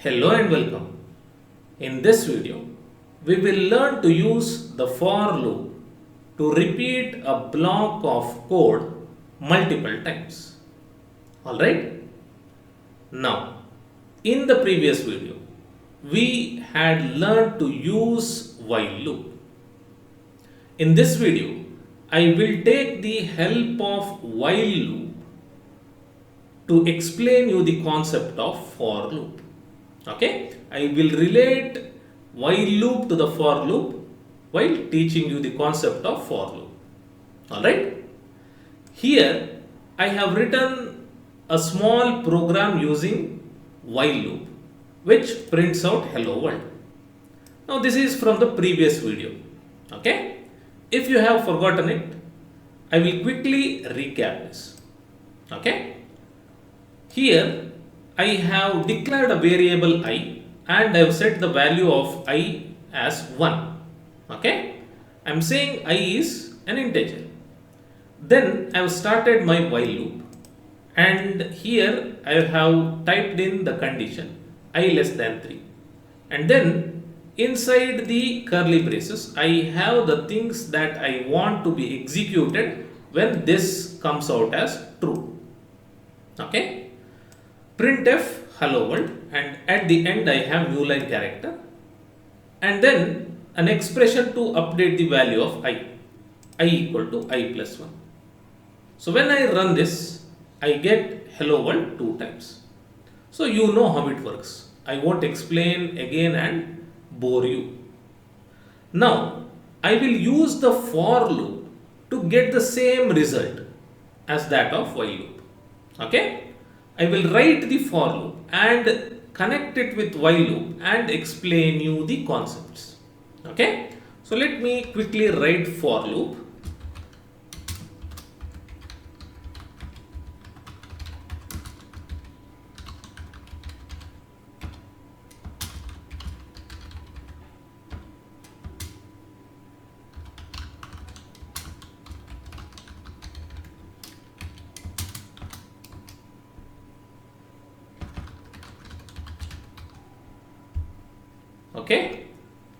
Hello and welcome. In this video, we will learn to use the for loop to repeat a block of code multiple times. Alright? Now, in the previous video, we had learned to use while loop. In this video, I will take the help of while loop to explain you the concept of for loop. Okay, I will relate while loop to the for loop while teaching you the concept of for loop. Alright, here I have written a small program using while loop which prints out hello world. Now this is from the previous video. Okay, if you have forgotten it, I will quickly recap this. Okay, here I have declared a variable I and I have set the value of I as 1. Okay, I am saying I is an integer. Then I have started my while loop and here I have typed in the condition I less than 3, and then inside the curly braces I have the things that I want to be executed when this comes out as true. Okay, printf hello world, and at the end I have new line character and then an expression to update the value of I equal to I plus 1. So when I run this, I get hello world 2 times. So you know how it works. I won't explain again and bore you. Now I will use the for loop to get the same result as that of while loop. Okay, I will write the for loop and connect it with while loop and explain you the concepts. Okay, so let me quickly write for loop. Okay,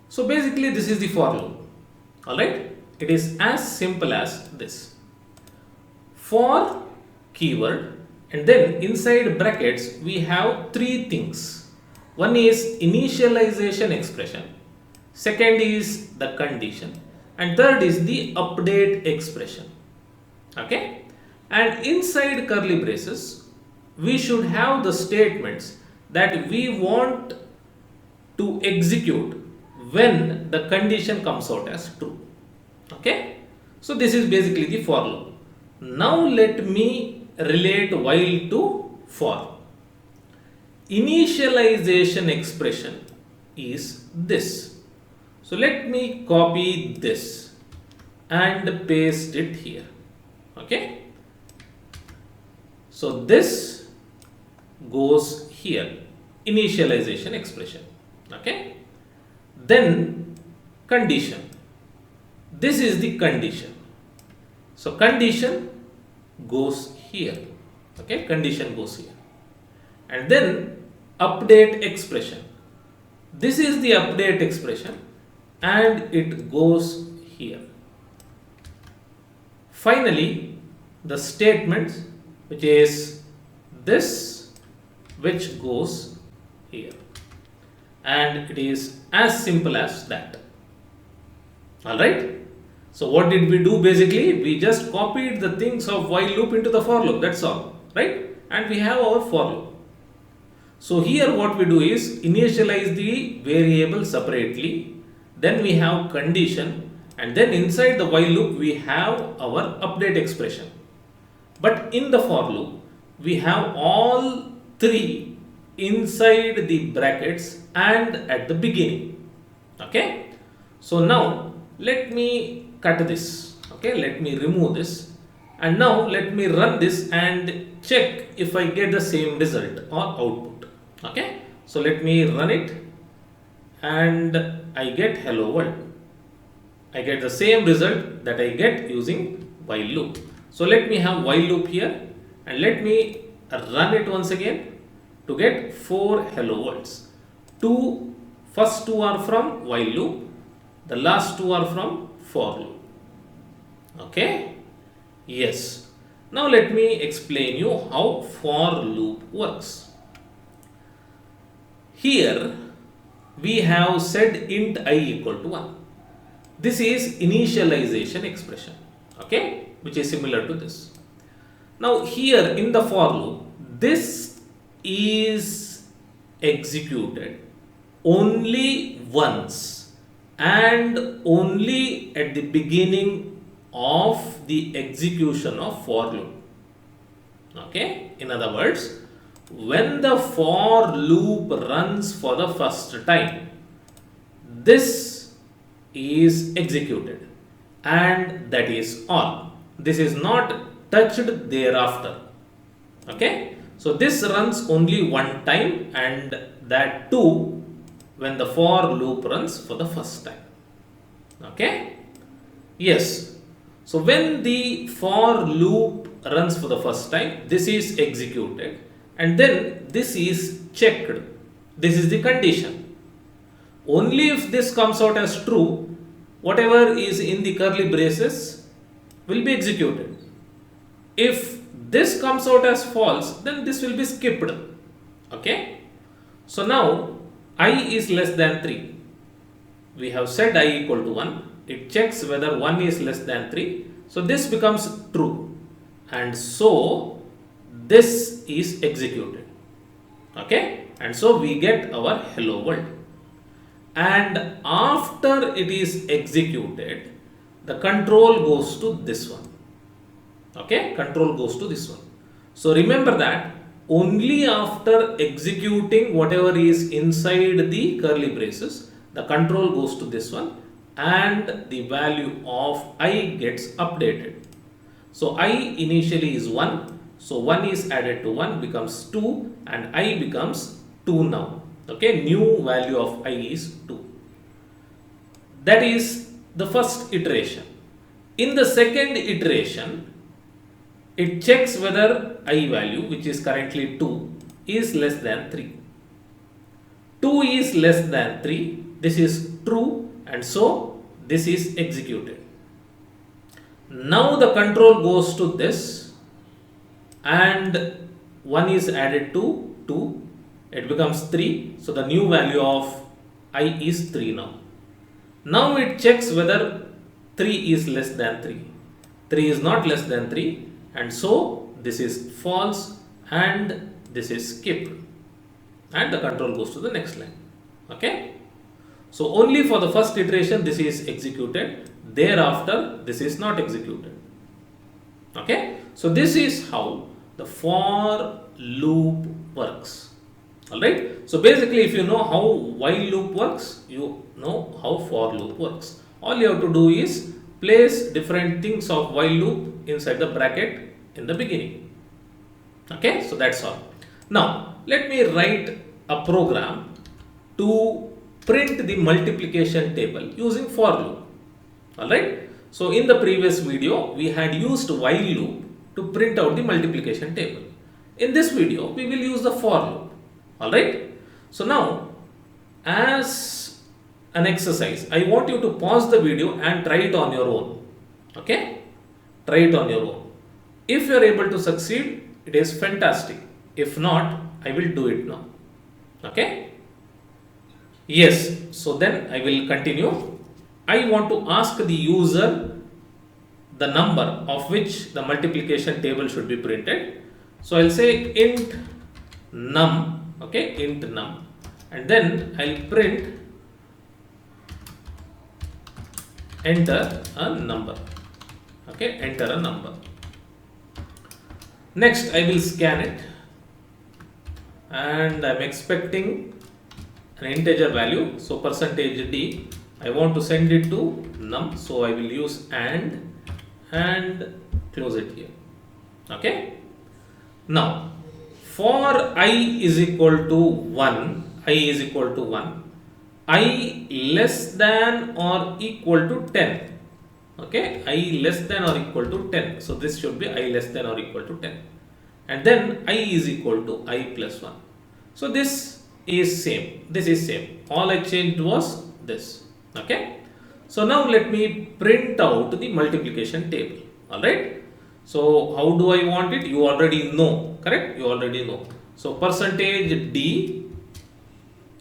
so basically this is the for loop. Alright, it is as simple as this: for keyword, and then inside brackets we have 3 things. One is initialization expression, second is the condition, and third is the update expression. Okay, and inside curly braces we should have the statements that we want to execute when the condition comes out as true. Okay, so this is basically the for loop. Now let me relate while to for. Initialization expression is this. So let me copy this and paste it here. Okay, so this goes here, initialization expression. Okay, then condition, this is the condition, so condition goes here. Okay, condition goes here, and then update expression, this is the update expression and it goes here. Finally the statements, which is this, which goes here, and it is as simple as that. Alright, so what did we do? Basically we just copied the things of while loop into the for loop, that's all, right? And we have our for loop. So here what we do is initialize the variable separately, then we have condition, and then inside the while loop we have our update expression. But in the for loop we have all 3 inside the brackets and at the beginning. Okay, so now let me cut this. Okay, let me remove this, and now let me run this and check if I get the same result or output. Okay, so let me run it and I get hello world. I get the same result that I get using while loop. So let me have while loop here and let me run it once again to get 4 hello worlds. First two are from while loop, the last two are from for loop. Okay? Yes. Now let me explain you how for loop works. Here we have said int I equal to 1. This is initialization expression, okay, which is similar to this. Now here in the for loop, this is executed only once and only at the beginning of the execution of for loop. Okay, in other words, when the for loop runs for the first time, this is executed and that is all. This is not touched thereafter. Okay, so this runs only one time, and that too when the for loop runs for the first time. Okay, yes. So when the for loop runs for the first time, this is executed and then this is checked. This is the condition. Only if this comes out as true, whatever is in the curly braces will be executed. If this comes out as false, then this will be skipped. Okay. So now I is less than 3. We have said I equal to 1. It checks whether 1 is less than 3. So this becomes true. And so this is executed. Okay. And so we get our hello world. And after it is executed, the control goes to this one. Okay, control goes to this one. So remember that only after executing whatever is inside the curly braces, the control goes to this one and the value of I gets updated. So I initially is 1. So 1 is added to 1 becomes 2 and I becomes 2 now. Okay, new value of I is 2. That is the first iteration. In the second iteration, it checks whether I value, which is currently 2, is less than 3. 2 is less than 3. This is true and so this is executed. Now the control goes to this and 1 is added to 2. It becomes 3. So the new value of I is 3 now. Now it checks whether 3 is less than 3. 3 is not less than 3 and so this is false and this is skipped and the control goes to the next line. Okay. So only for the first iteration this is executed. Thereafter this is not executed. Okay. So this is how the for loop works. Alright. So basically if you know how while loop works, you know how for loop works. All you have to do is place different things of while loop inside the bracket in the beginning. Okay. So that's all. Now let me write a program to print the multiplication table using for loop. Alright. So in the previous video we had used while loop to print out the multiplication table. In this video we will use the for loop. Alright. So now as an exercise, I want you to pause the video and try it on your own. Okay. Try it on your own. If you are able to succeed, it is fantastic. If not, I will do it now. Okay. Yes. So then I will continue. I want to ask the user the number of which the multiplication table should be printed. So I'll say int num. Okay, int num, and then I'll print enter a number. Okay, enter a number. Next I will scan it and I'm expecting an integer value. So percentage %d, I want to send it to num, so I will use and close it here. Okay. Now for I is equal to 1, I is equal to 1, I less than or equal to 10. Okay, I less than or equal to 10. So this should be I less than or equal to 10. And then I is equal to I plus 1. So this is same. This is same. All I changed was this. Okay. So now let me print out the multiplication table. Alright. So how do I want it? You already know. Correct? You already know. So percentage D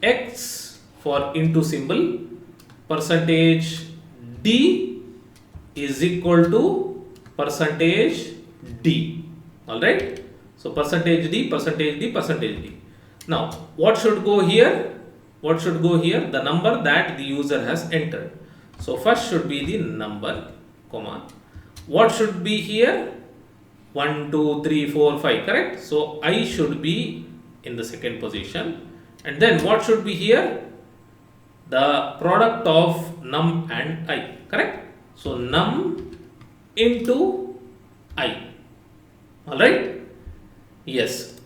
X for into symbol, percentage D is equal to percentage D. Alright. So percentage D, percentage D, percentage D. Now what should go here? What should go here? The number that the user has entered. So first should be the number, comma. What should be here? 1, 2, 3, 4, 5, correct? So I should be in the second position. And then what should be here? The product of num and I, correct? So num into I. Alright? Yes.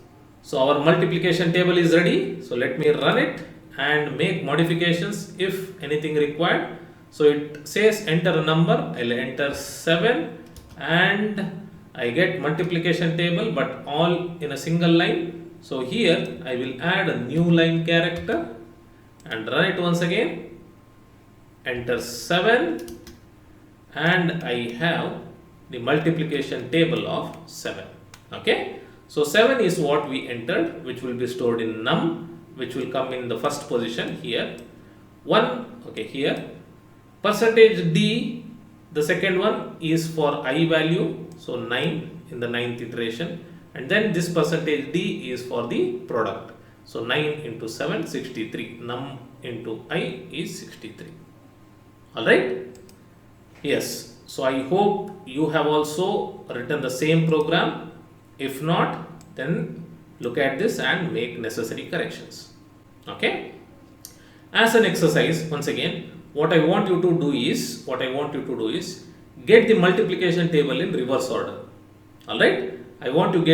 So our multiplication table is ready. So let me run it and make modifications if anything required. So it says enter a number. I'll enter 7 and I get multiplication table but all in a single line. So here I will add a new line character and run it once again. Enter 7 and I have the multiplication table of 7. Okay. So 7 is what we entered, which will be stored in num, which will come in the first position here. 1, okay, here. Percentage D, the second one is for I value, so 9 in the 9th iteration. And then this percentage D is for the product. So 9 into 7, 63. Num into I is 63. Alright? Yes. So I hope you have also written the same program. If not, then look at this and make necessary corrections. Okay? As an exercise, once again, what I want you to do is get the multiplication table in reverse order. Alright? I want you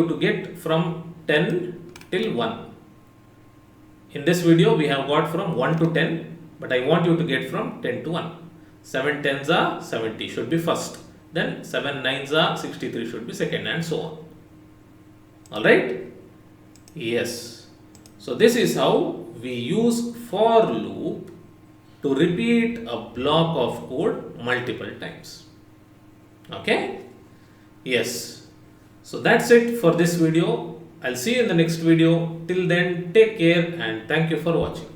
to get from 10 till 1. In this video, we have got from 1 to 10, but I want you to get from 10 to 1. 7 tens are 70, should be first. Then 7 nines are 63, should be second, and so on. Alright? Yes. So this is how we use for loop to repeat a block of code multiple times. Okay? Yes. So that's it for this video. I'll see you in the next video. Till then, take care and thank you for watching.